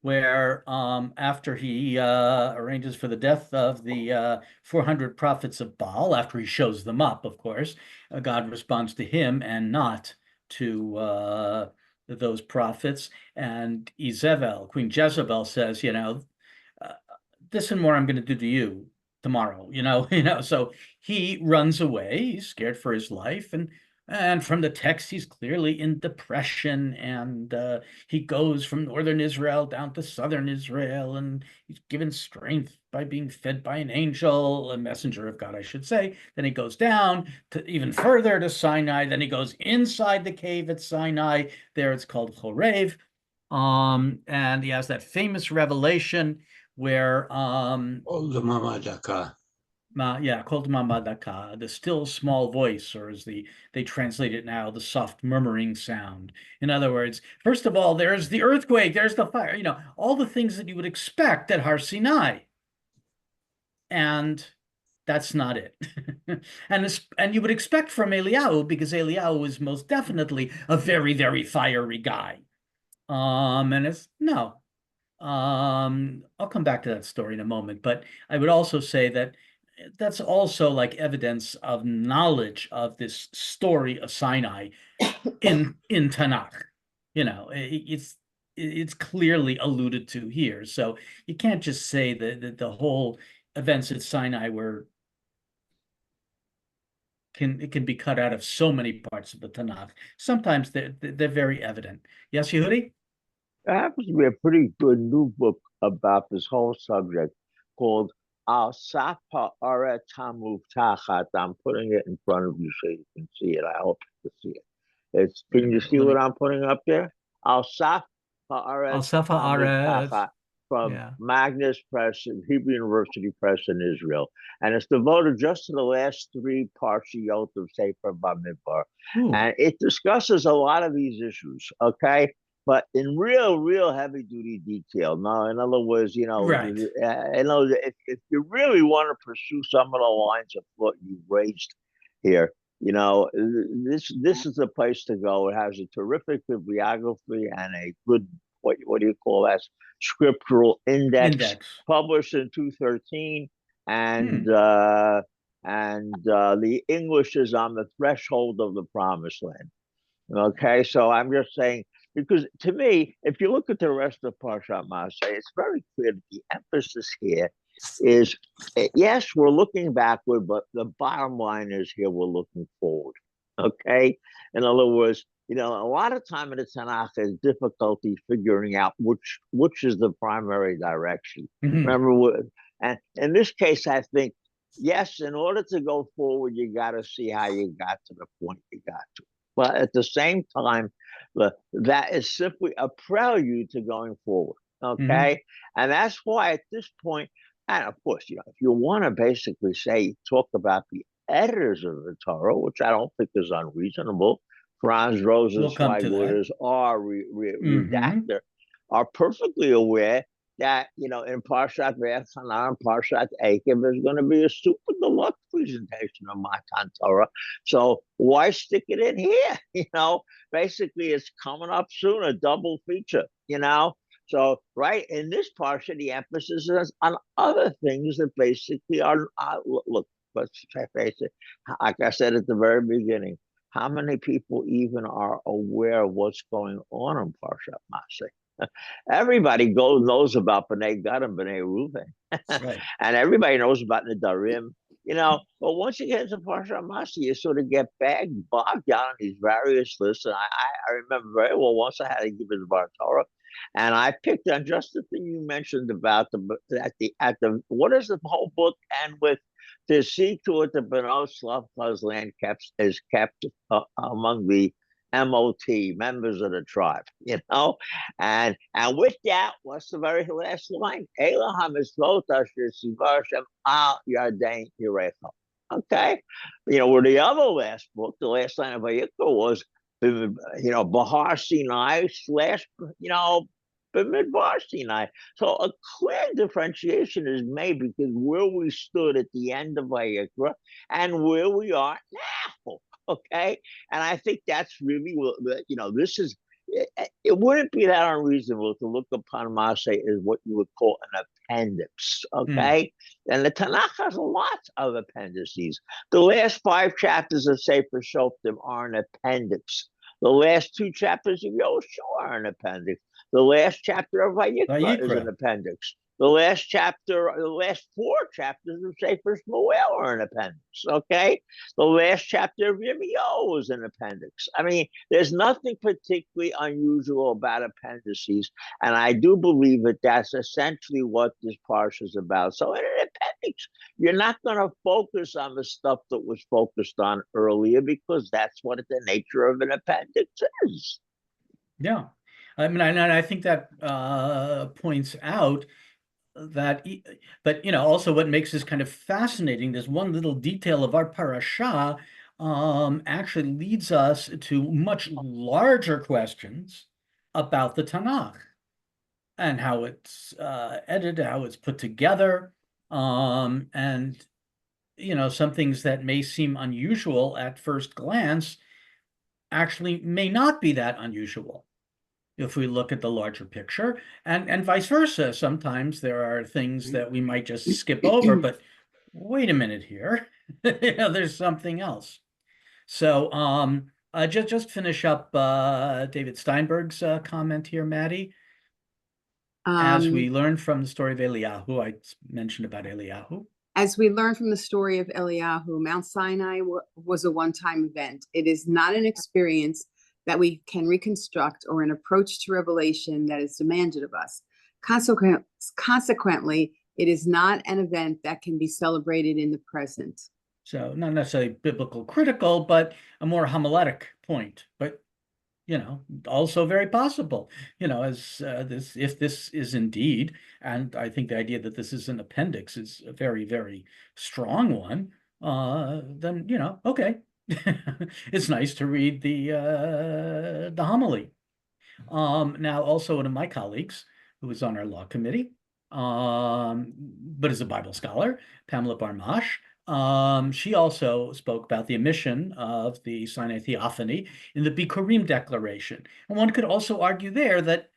where after he arranges for the death of the 400 prophets of Baal, after he shows them up, of course, God responds to him and not to those prophets. And Queen Jezebel says, this and more I'm going to do to you tomorrow, so he runs away. He's scared for his life, and from the text, he's clearly in depression, and he goes from northern Israel down to southern Israel, and he's given strength by being fed by an angel, a messenger of God, I should say. Then he goes down to even further to Sinai. Then he goes inside the cave at Sinai. There it's called Horev. And he has that famous revelation where Kol Damama Daka. Kol Damama Daka, the still small voice, or as they translate it now, the soft murmuring sound. In other words, first of all, there's the earthquake, there's the fire, all the things that you would expect at Har Sinai. And that's not it. and you would expect from Eliyahu, because Eliyahu is most definitely a very, very fiery guy. And it's no. I'll come back to that story in a moment, but I would also say that that's also like evidence of knowledge of this story of Sinai in Tanakh. It's clearly alluded to here. So you can't just say that the whole events at Sinai it can be cut out of so many parts of the Tanakh. Sometimes they're very evident. Yes, Yehudi? There happens to be a pretty good new book about this whole subject called Al Safa Aret Tamuv Tachat. I'm putting it in front of you so you can see it. I hope you can see it. Can you see what I'm putting up there? Al Safa Aret Tamuv Tachat from Magnus Press, Hebrew University Press in Israel. And it's devoted just to the last three parshiyot of Sefer Bamidbar. And it discusses a lot of these issues, okay? But in real heavy duty detail. Now, in other words, if you really want to pursue some of the lines of thought you raised here, this is the place to go. It has a terrific bibliography and a good, what do you call that? Scriptural index. Published in 2013, and the English is on the threshold of the promised land. Okay, so I'm just saying, because to me, if you look at the rest of Parshat Maseh, it's very clear that the emphasis here is, yes, we're looking backward, but the bottom line is here we're looking forward. Okay, in other words, a lot of time in the Tanakh is difficulty figuring out which is the primary direction. Remember, and in this case, I think, yes, in order to go forward, you got to see how you got to the point you got to. But at the same time, that is simply a prelude to going forward, okay? And that's why at this point, and of course, if you want to basically talk about the editors of the Torah, which I don't think is unreasonable, Franz Rosenzweig, our redactor, are perfectly aware that, in Parshat V'Elchanan and Parshat Eikev, there's going to be a super deluxe presentation of Matan Torah. So why stick it in here? Basically it's coming up soon, a double feature, So, right, in this Parsha, the emphasis is on other things that basically are, look, let's face it, like I said at the very beginning, how many people even are aware of what's going on in Parshat Maseh? Everybody knows about B'nai Gad and B'nai Reuven. And everybody knows about Nedarim, But once you get into Parsha Masi, you sort of get bogged down in these various lists. And I remember very well once I had to give it the Bar Torah, and I picked on just the thing you mentioned about the what does the whole book end with? To see to it the Beno Slavka's land is kept among the MOT, members of the tribe, and with that, what's the very last line? Elaham is al Yardain Yirecha. Okay, where the other last book, the last line of Vayikra was, Bahar Sinai / Bamidbar Sinai. So a clear differentiation is made because where we stood at the end of Vayikra and where we are now. Okay, and I think that's really this is. It wouldn't be that unreasonable to look upon Masay as what you would call an appendix, okay? And the Tanakh has a lot of appendices. The last 5 chapters of Sefer Shoftim are an appendix. The last 2 chapters of Yoshua are an appendix. The last chapter of Vayikra is an appendix. The last 4 chapters of Sefer Shmuel are an appendix, okay? The last chapter of Yirmiyahu is an appendix. I mean, there's nothing particularly unusual about appendices, and I do believe that that's essentially what this parsha is about. So in an appendix, you're not going to focus on the stuff that was focused on earlier because that's what the nature of an appendix is. Yeah. I mean, I think that points out that, but also what makes this kind of fascinating, there's one little detail of our parasha actually leads us to much larger questions about the Tanakh and how it's edited, how it's put together, and some things that may seem unusual at first glance actually may not be that unusual if we look at the larger picture, and vice versa. Sometimes there are things that we might just skip over, but wait a minute here, there's something else. So just finish up David Steinberg's comment here, Maddie. As we learned from the story of Eliyahu, I mentioned about Eliyahu. As we learn from the story of Eliyahu, Mount Sinai was a one-time event. It is not an experience that we can reconstruct or an approach to revelation that is demanded of us. Consequently, it is not an event that can be celebrated in the present. So not necessarily biblical critical, but a more homiletic point, but also very possible, as if this is indeed, and I think the idea that this is an appendix is a very, very strong one, then, okay. It's nice to read the homily. Now, also one of my colleagues who is on our law committee, but is a Bible scholar, Pamela Barmash, she also spoke about the omission of the Sinai Theophany in the Bikurim Declaration. And one could also argue there that,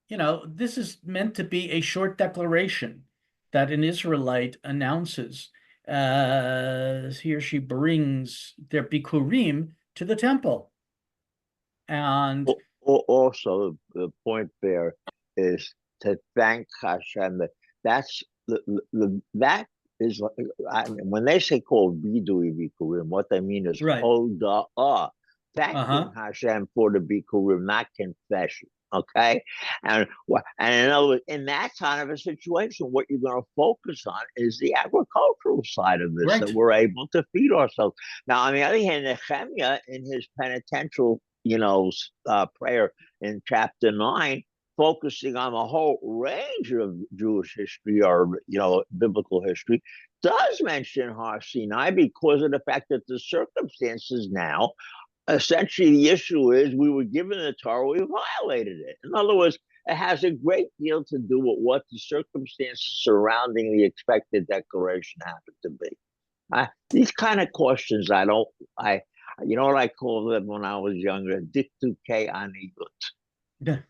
this is meant to be a short declaration that an Israelite announces as he or she brings their Bikurim to the temple. And also the point there is to thank Hashem. That's that is when they say called Bidui Bikurim, what they mean is Hoda'ah, thanking Hashem for the Bikurim, not confession. Okay, and in other words, in that kind of a situation, what you're going to focus on is the agricultural side of this, that we're able to feed ourselves. Now, on the other hand, Nehemiah, in his penitential, prayer in chapter 9, focusing on the whole range of Jewish history or biblical history, does mention Har Sinai because of the fact that the circumstances now. Essentially, the issue is we were given the Torah, we violated it. In other words, it has a great deal to do with what the circumstances surrounding the expected declaration happen to be. These kind of questions, you know what I called them when I was younger? Dictu ke anigut. Yeah.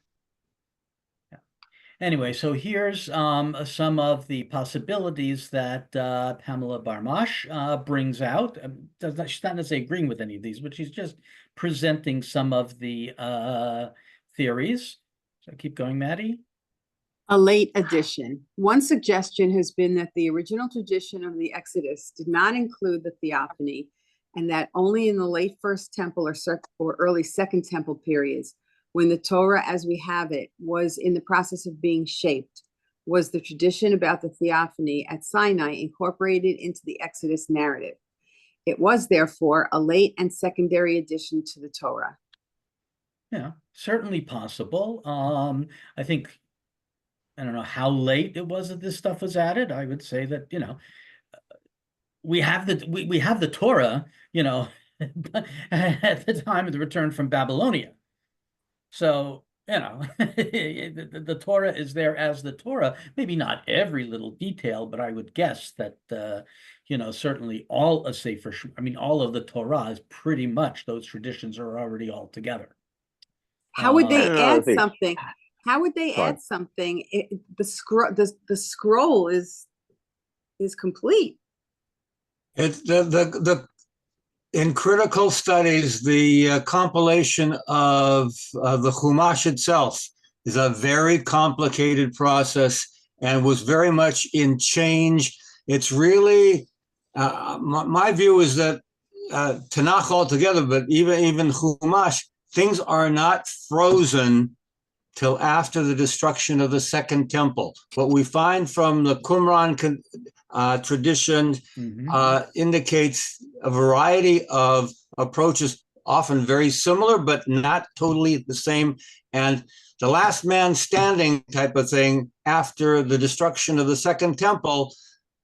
Anyway, so here's some of the possibilities that Pamela Barmash brings out. She's not necessarily agreeing with any of these, but she's just presenting some of the theories. So keep going, Maddie. A late addition. One suggestion has been that the original tradition of the Exodus did not include the theophany, and that only in the late First Temple or early Second Temple periods, when the Torah as we have it was in the process of being shaped, was the tradition about the theophany at Sinai incorporated into the Exodus narrative. It was therefore a late and secondary addition to the Torah. Yeah, certainly possible. I think, I don't know how late it was that this stuff was added. I would say that, we have the Torah, at the time of the return from Babylonia. So, the Torah is there as the Torah. Maybe not every little detail, but I would guess that, certainly all of the Torah is pretty much, those traditions are already all together. How would they another add thing. something? How would they Sorry. add something? The scroll is complete. It's in critical studies, the compilation of the Chumash itself is a very complicated process and was very much in change. It's really, my view is that Tanakh altogether, but even Chumash, things are not frozen till after the destruction of the Second Temple. What we find from the Qumran tradition indicates a variety of approaches, often very similar, but not totally the same. And the last man standing type of thing after the destruction of the Second Temple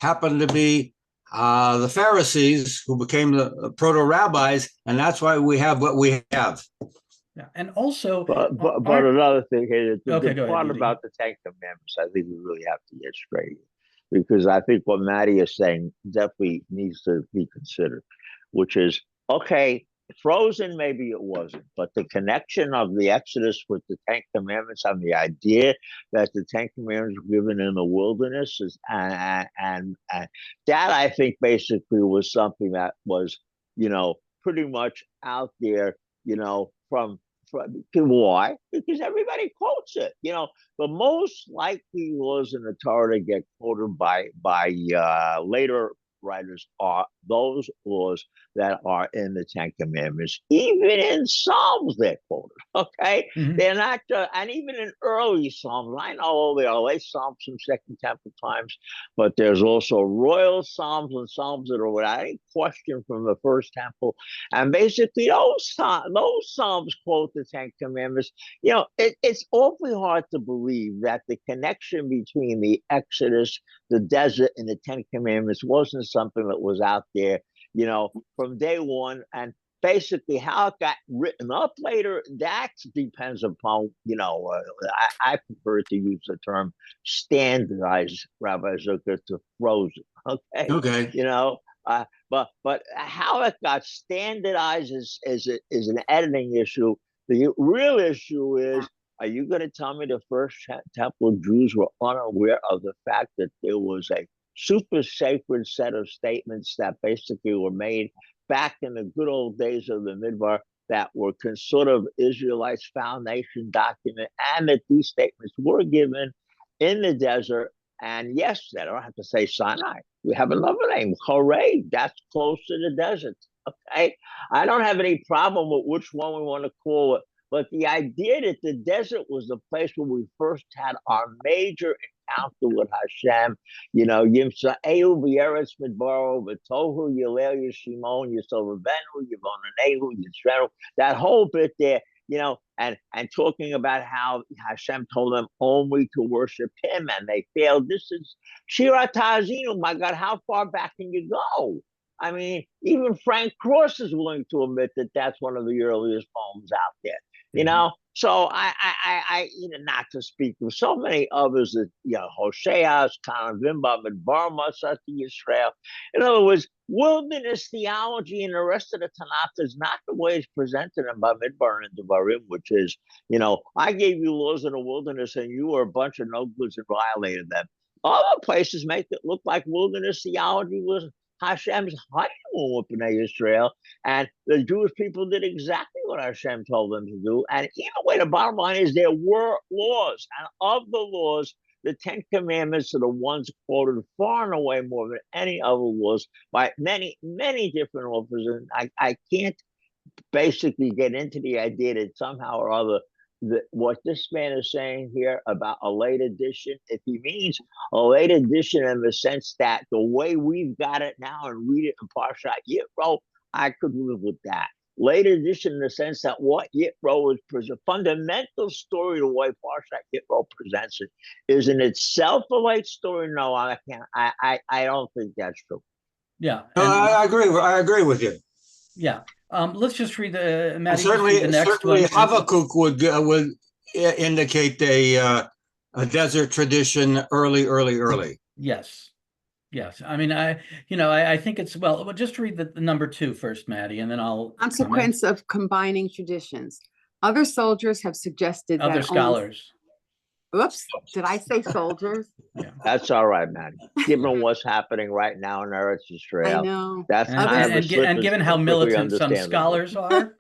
happened to be the Pharisees, who became the proto-rabbis, and that's why we have what we have. Yeah, and also, But another thing here, the Okay, go ahead, part Edie. about the Ten Commandments, I think we really have to get straight, because I think what Maddie is saying definitely needs to be considered, which is, okay, frozen, maybe it wasn't, but the connection of the Exodus with the Ten Commandments and the idea that the Ten Commandments were given in the wilderness is, and that I think basically was something that was, pretty much out there, from why? Because everybody quotes it. The most likely laws in the Torah to get quoted by later writers are those laws that are in the Ten Commandments. Even in Psalms, they're quoted. Okay, they're not, and even in early Psalms. I know there are late Psalms from Second Temple times, but there's also royal Psalms and Psalms that are without any question from the First Temple. And basically, those Psalms quote the Ten Commandments. It's awfully hard to believe that the connection between the Exodus, the desert, and the Ten Commandments wasn't something that was out there, from day one. And basically how it got written up later, that depends upon, I prefer to use the term standardized, Rabbi Zucker, to frozen. Okay. But how it got standardized is an editing issue. The real issue is, are you going to tell me the First Temple Jews were unaware of the fact that there was a super sacred set of statements that basically were made back in the good old days of the Midbar that were sort of Israelites' foundation document, and that these statements were given in the desert? And yes, I don't have to say Sinai. We have another name, Horeb. That's close to the desert. Okay, I don't have any problem with which one we want to call it, but the idea that the desert was the place where we first had our major encounter with Hashem, Yimsa'eu v'yeretz midbaro v'tohu yilel yishimon yisovavenu yivonanehu yisrenu, that whole bit there, and talking about how Hashem told them only to worship him, and they failed. This is Shira Ta'azinu. My God, how far back can you go? I mean, even Frank Cross is willing to admit that that's one of the earliest poems out there. So I not to speak of so many others that, Hosea's, Kanavim, Midbar, Masati, Israel. In other words, wilderness theology and the rest of the Tanakh is not the way it's presented in Bamidbar and Devarim, which is, I gave you laws in the wilderness and you were a bunch of no goods and violated them. Other places make it look like wilderness theology was Hashem's honeymoon with Bnei Israel, and the Jewish people did exactly what Hashem told them to do. And either way, the bottom line is there were laws, and of the laws, the Ten Commandments are the ones quoted far and away more than any other laws by many, many different authors. And I can't basically get into the idea that somehow or other that what this man is saying here about a late edition, if he means a late edition in the sense that the way we've got it now and read it in Parshat Yitro, I could live with that. Late edition in the sense that what Yitro is a fundamental story, the way Parshat Yitro presents it, is in itself a late story. No, I can't. I don't think that's true. Yeah. No, and- I agree. I agree with you. Yeah. Let's just read the And Maddie, just read certainly, the next certainly one. Habakkuk would indicate a desert tradition early. Yes. Yes. I mean, I think it's, well, just read the number 2 first, Maddie, and then I'll comment. Consequence of combining traditions. Other soldiers have suggested Other that only, scholars. oops, did I say soldiers? That's all right, man. Given what's happening right now in Eretz I Israel, know. that's And, kind of a and, slip and is given how perfectly militant some understandable. scholars are.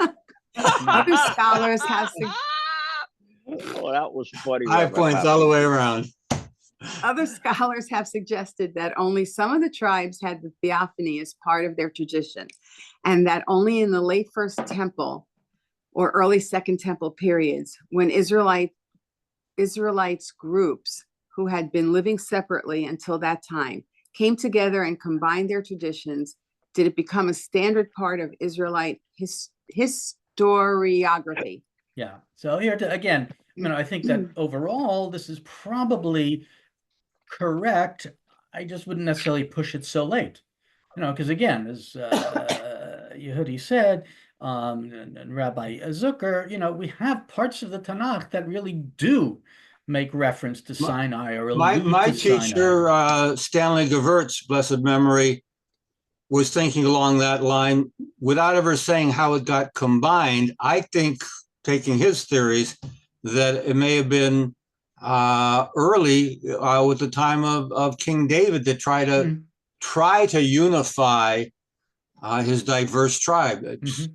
Other scholars have Oh, that was funny. 5 points all the way around. Other scholars have suggested that only some of the tribes had the theophany as part of their tradition, and that only in the late First Temple or early Second Temple periods, when Israelites groups who had been living separately until that time came together and combined their traditions, did it become a standard part of Israelite historiography. Yeah. So here again, I think that overall this is probably correct. I just wouldn't necessarily push it so late, because again, as Yehudi said, and Rabbi Zucker, we have parts of the Tanakh that really do make reference to Sinai or allude My to teacher, Sinai. Stanley Gewurz, blessed memory, was thinking along that line without ever saying how it got combined. I think, taking his theories, that it may have been early with the time of King David to try to unify his diverse tribe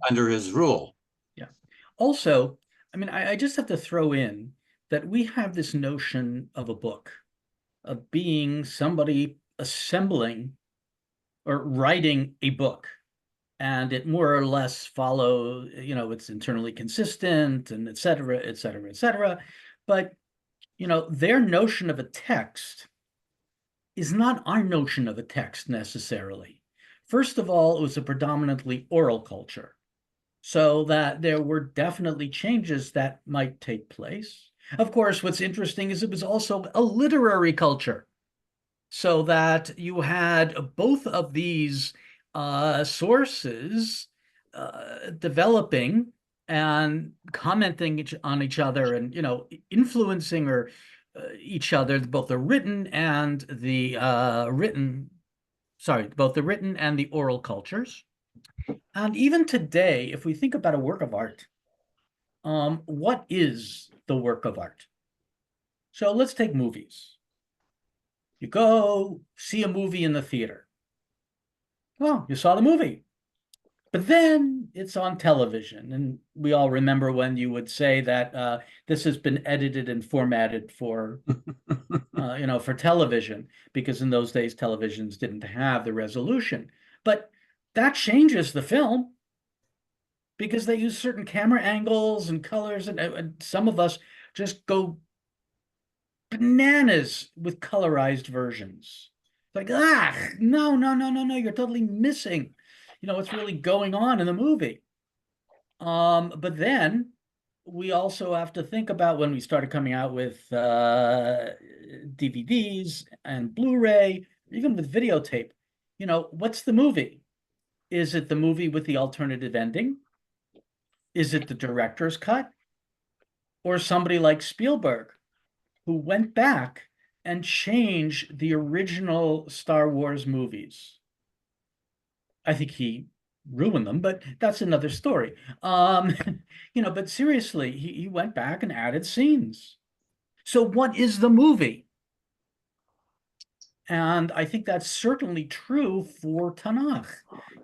under his rule. Yeah. Also, I just have to throw in that we have this notion of a book, of being somebody assembling or writing a book, and it more or less follow, it's internally consistent and et cetera, et cetera, et cetera. But, their notion of a text is not our notion of a text necessarily. First of all, it was a predominantly oral culture, so that there were definitely changes that might take place. Of course, what's interesting is it was also a literary culture, so that you had both of these sources developing and commenting on each other, and influencing or each other, both the written and the oral cultures. And even today, if we think about a work of art, what is the work of art? So let's take movies. You go see a movie in the theater. Well, you saw the movie, but then it's on television. And we all remember when you would say that this has been edited and formatted for, for television, because in those days, televisions didn't have the resolution. But that changes the film, because they use certain camera angles and colors, and some of us just go bananas with colorized versions. Like, no, you're totally missing, what's really going on in the movie. But then we also have to think about when we started coming out with DVDs and Blu-ray, even with videotape, what's the movie? Is it the movie with the alternative ending? Is it the director's cut? Or somebody like Spielberg, who went back and changed the original Star Wars movies? I think he ruined them, but that's another story. But seriously, he went back and added scenes. So what is the movie? And I think that's certainly true for Tanakh,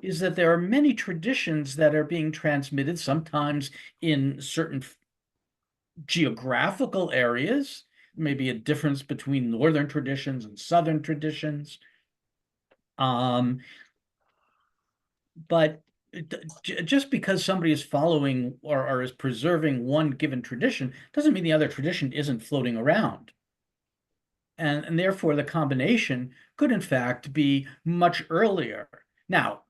is that there are many traditions that are being transmitted, sometimes in certain geographical areas maybe a difference between northern traditions and southern traditions. But just because somebody is following or is preserving one given tradition doesn't mean the other tradition isn't floating around. And therefore the combination could in fact be much earlier. Now,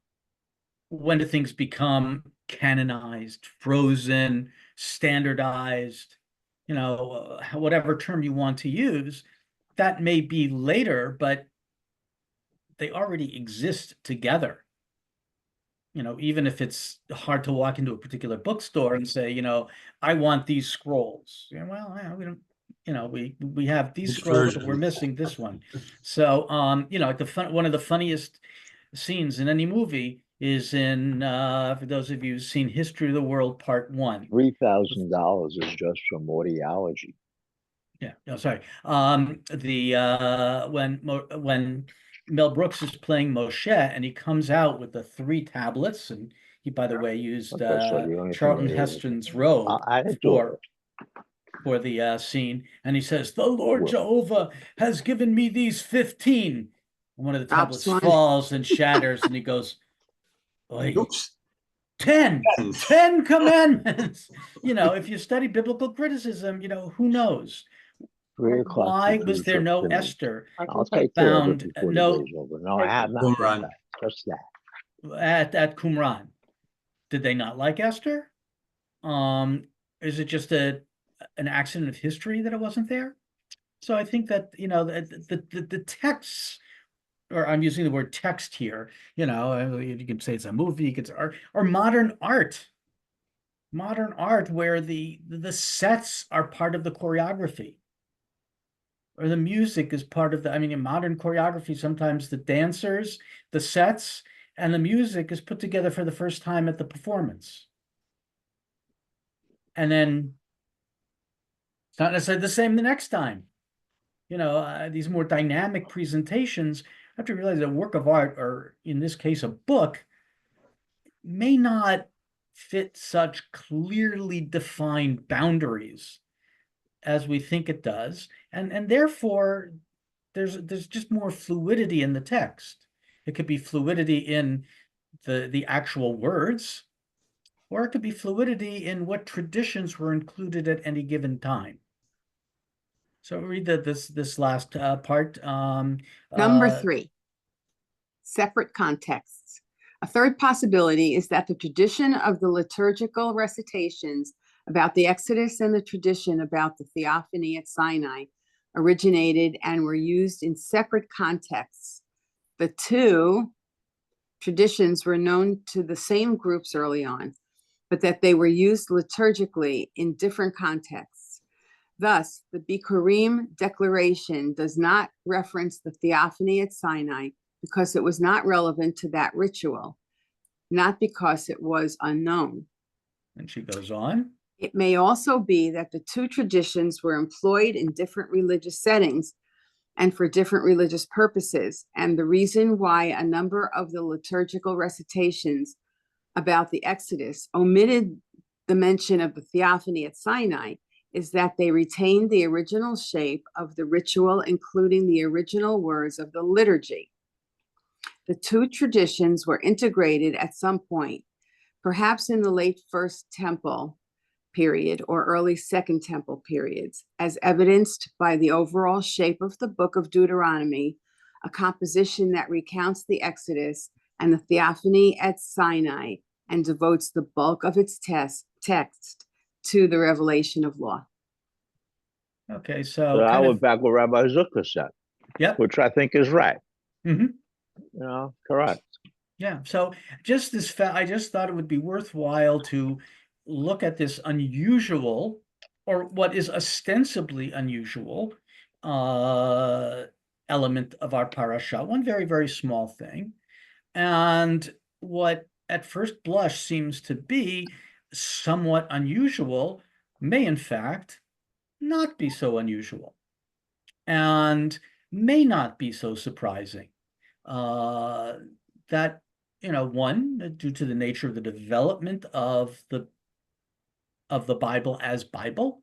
when do things become canonized, frozen, standardized, whatever term you want to use, that may be later, but they already exist together. Even if it's hard to walk into a particular bookstore and say, I want these scrolls. Well, we don't, we have these Which scrolls, but version? we're missing this one. So, like one of the funniest scenes in any movie is in, for those of you who've seen History of the World Part 1. $3,000 is just from audiology. Yeah, no, sorry. When Mel Brooks is playing Moshe and he comes out with the 3 tablets, and he, by the way, used Okay, so the only thing Charlton that is- Heston's robe I didn't do it. for the scene, and he says, "The Lord Well- Jehovah has given me these 15." And one of the Drops tablets one. falls and shatters, and he goes, "Oi, Oops. 10 commandments." If you study biblical criticism, who knows? 3 o'clock. Why to was there no to me. Esther I'll take care of found? it before No, the day's over. No, I have not. done Qumran. that. Just that. at Qumran? Did they not like Esther? Is it just an accident of history that it wasn't there? So I think that the texts, or I'm using the word text here. You can say it's a movie, you could, or modern art where the sets are part of the choreography, or the music is part of the. I mean, in modern choreography, sometimes the dancers, the sets, and the music is put together for the first time at the performance. And then it's not necessarily the same the next time. These more dynamic presentations, I have to realize that a work of art, or in this case, a book, may not fit such clearly defined boundaries as we think it does. And therefore, there's just more fluidity in the text. It could be fluidity in the actual words, or it could be fluidity in what traditions were included at any given time. So read this last part. Number 3, separate contexts. A third possibility is that the tradition of the liturgical recitations about the Exodus and the tradition about the theophany at Sinai originated and were used in separate contexts. The 2 traditions were known to the same groups early on, but that they were used liturgically in different contexts. Thus, the Bikurim declaration does not reference the theophany at Sinai because it was not relevant to that ritual, not because it was unknown. And she goes on. It may also be that the 2 traditions were employed in different religious settings and for different religious purposes, and the reason why a number of the liturgical recitations about the Exodus omitted the mention of the theophany at Sinai is that they retained the original shape of the ritual, including the original words of the liturgy. The 2 traditions were integrated at some point, perhaps in the late First Temple period or early Second Temple periods, as evidenced by the overall shape of the book of Deuteronomy, a composition that recounts the Exodus and the theophany at Sinai and devotes the bulk of its text to the revelation of law. Okay, So I went back with Rabbi Zucker said. Yep. Which I think is right. Mm-hmm. Correct. Yeah. So just this I just thought it would be worthwhile to look at this unusual, or what is ostensibly unusual, element of our parasha. One very, very small thing, and what at first blush seems to be somewhat unusual may in fact not be so unusual, and may not be so surprising. That, one, due to the nature of the development of the Bible as Bible,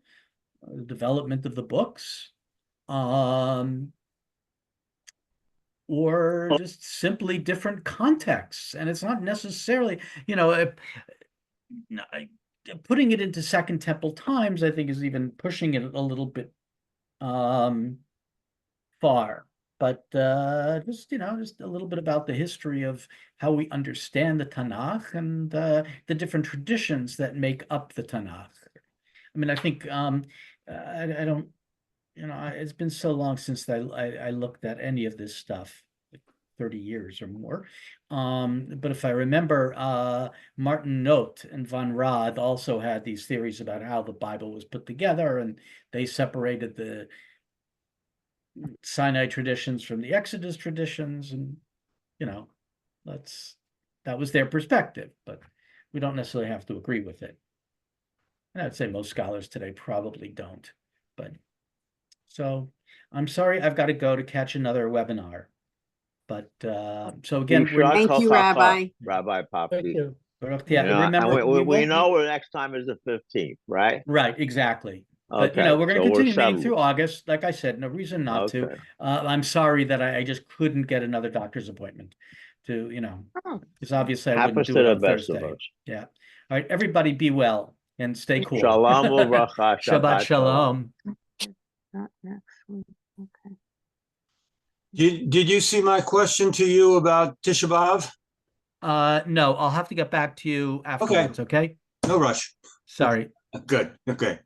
development of the books, or just simply different contexts. And it's not necessarily, putting it into Second Temple times, I think, is even pushing it a little bit far. But just a little bit about the history of how we understand the Tanakh and the different traditions that make up the Tanakh. I mean, I think I don't, it's been so long since I looked at any of this stuff, like 30 years or more. But if I remember, Martin Note and Van Rad also had these theories about how the Bible was put together, and they separated the Sinai traditions from the Exodus traditions, and that was their perspective, but we don't necessarily have to agree with it. And I'd say most scholars today probably don't. But so I'm sorry, I've got to go to catch another webinar. But so again, Thank you, Rabbi. Rabbi Poppy. Thank you. remember, and we know the next time is the 15th, right? Right, exactly. But Okay, we're going to so continue meeting settled. through August. Like I said, no reason not to. Okay. I'm sorry that I just couldn't get another doctor's appointment to, because obviously I wouldn't Happens do to it the on best of Thursday. us. Yeah. All right, everybody be well and stay cool. Shalom uvracha. Shabbat shalom. Not next week. Okay. Did you see my question to you about Tisha B'Av? No, I'll have to get back to you afterwards, okay? No rush. Sorry. Good. Okay.